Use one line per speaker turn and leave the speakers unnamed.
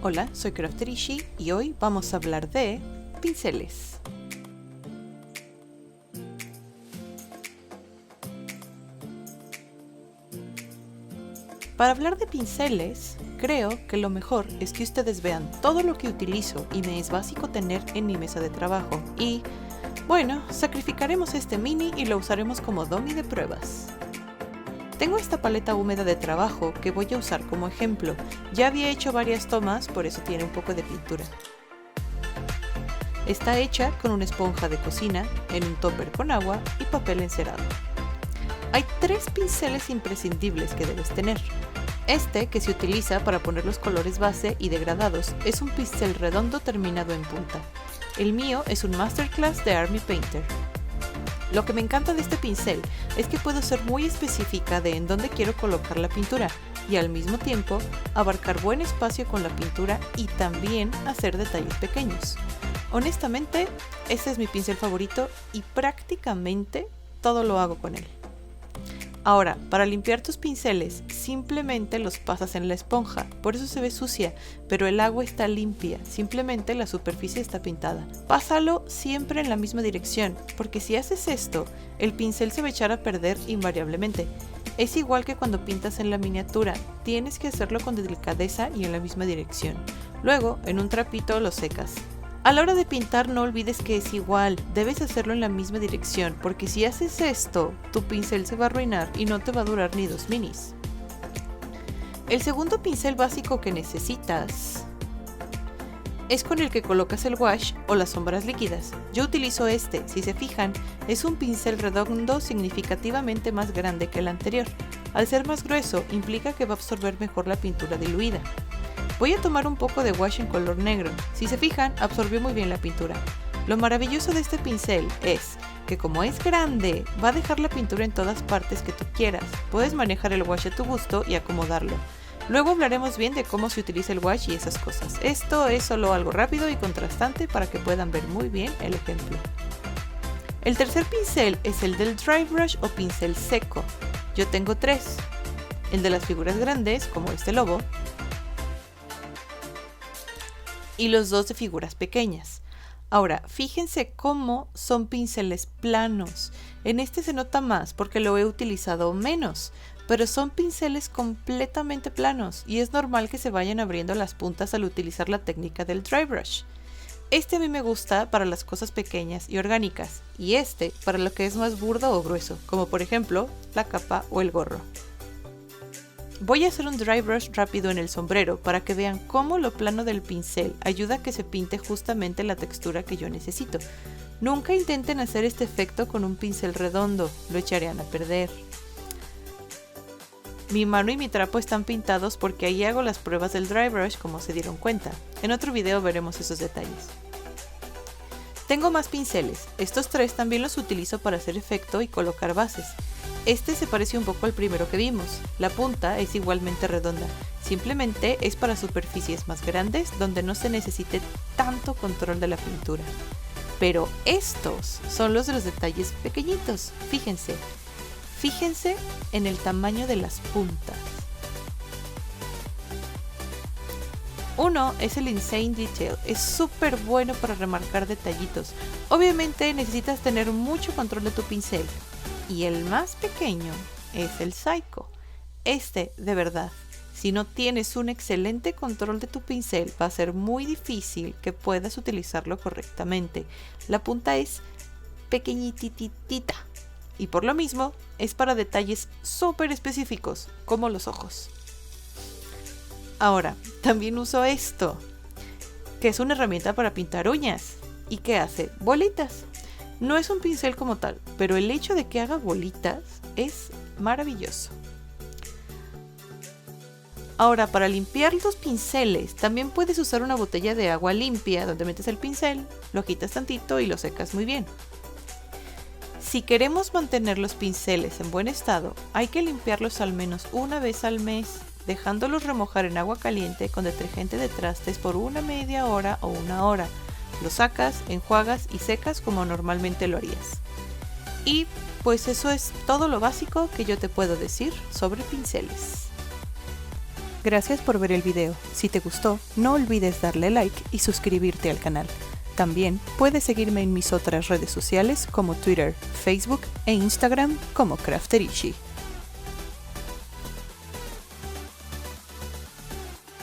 Hola, soy Crafterishi y hoy vamos a hablar de pinceles. Para hablar de pinceles, creo que lo mejor es que ustedes vean todo lo que utilizo y me es básico tener en mi mesa de trabajo y, bueno, sacrificaremos este mini y lo usaremos como dummy de pruebas. Tengo esta paleta húmeda de trabajo que voy a usar como ejemplo. Ya había hecho varias tomas, por eso tiene un poco de pintura. Está hecha con una esponja de cocina, en un topper con agua y papel encerado. Hay 3 pinceles imprescindibles que debes tener. Este, que se utiliza para poner los colores base y degradados, es un pincel redondo terminado en punta. El mío es un Masterclass de Army Painter. Lo que me encanta de este pincel es que puedo ser muy específica de en dónde quiero colocar la pintura y al mismo tiempo abarcar buen espacio con la pintura y también hacer detalles pequeños. Honestamente, este es mi pincel favorito y prácticamente todo lo hago con él. Ahora, para limpiar tus pinceles, simplemente los pasas en la esponja, por eso se ve sucia, pero el agua está limpia, simplemente la superficie está pintada. Pásalo siempre en la misma dirección, porque si haces esto, el pincel se va a echar a perder invariablemente. Es igual que cuando pintas en la miniatura, tienes que hacerlo con delicadeza y en la misma dirección. Luego, en un trapito lo secas. A la hora de pintar no olvides que es igual, debes hacerlo en la misma dirección, porque si haces esto, tu pincel se va a arruinar y no te va a durar ni 2 minis. El segundo pincel básico que necesitas es con el que colocas el wash o las sombras líquidas. Yo utilizo este, si se fijan, es un pincel redondo significativamente más grande que el anterior. Al ser más grueso, implica que va a absorber mejor la pintura diluida. Voy a tomar un poco de wash en color negro. Si se fijan, absorbió muy bien la pintura. Lo maravilloso de este pincel es que como es grande, va a dejar la pintura en todas partes que tú quieras. Puedes manejar el wash a tu gusto y acomodarlo. Luego hablaremos bien de cómo se utiliza el wash y esas cosas. Esto es solo algo rápido y contrastante para que puedan ver muy bien el ejemplo. El tercer pincel es el del dry brush o pincel seco. Yo tengo 3. El de las figuras grandes, como este lobo, y los 2 de figuras pequeñas. Ahora, fíjense cómo son pinceles planos. En este se nota más porque lo he utilizado menos, pero son pinceles completamente planos y es normal que se vayan abriendo las puntas al utilizar la técnica del dry brush. Este a mí me gusta para las cosas pequeñas y orgánicas, y este para lo que es más burdo o grueso, como por ejemplo la capa o el gorro. Voy a hacer un dry brush rápido en el sombrero para que vean cómo lo plano del pincel ayuda a que se pinte justamente la textura que yo necesito. Nunca intenten hacer este efecto con un pincel redondo, lo echarían a perder. Mi mano y mi trapo están pintados porque ahí hago las pruebas del dry brush, como se dieron cuenta. En otro video veremos esos detalles. Tengo más pinceles, estos 3 también los utilizo para hacer efecto y colocar bases. Este se parece un poco al primero que vimos, la punta es igualmente redonda, simplemente es para superficies más grandes donde no se necesite tanto control de la pintura. Pero estos son los de los detalles pequeñitos, fíjense en el tamaño de las puntas. Uno es el Insane Detail, es súper bueno para remarcar detallitos. Obviamente necesitas tener mucho control de tu pincel. Y el más pequeño es el Psycho. Este, de verdad, si no tienes un excelente control de tu pincel, va a ser muy difícil que puedas utilizarlo correctamente. La punta es pequeñititita y por lo mismo es para detalles súper específicos, como los ojos. Ahora, también uso esto, que es una herramienta para pintar uñas. ¿Y qué hace? Bolitas. No es un pincel como tal, pero el hecho de que haga bolitas es maravilloso. Ahora, para limpiar los pinceles, también puedes usar una botella de agua limpia donde metes el pincel, lo quitas tantito y lo secas muy bien. Si queremos mantener los pinceles en buen estado, hay que limpiarlos al menos una vez al mes, dejándolos remojar en agua caliente con detergente de trastes por una media hora o 1 hora. Lo sacas, enjuagas y secas como normalmente lo harías. Y pues eso es todo lo básico que yo te puedo decir sobre pinceles. Gracias por ver el video. Si te gustó, no olvides darle like y suscribirte al canal. También puedes seguirme en mis otras redes sociales como Twitter, Facebook e Instagram como Crafterishi.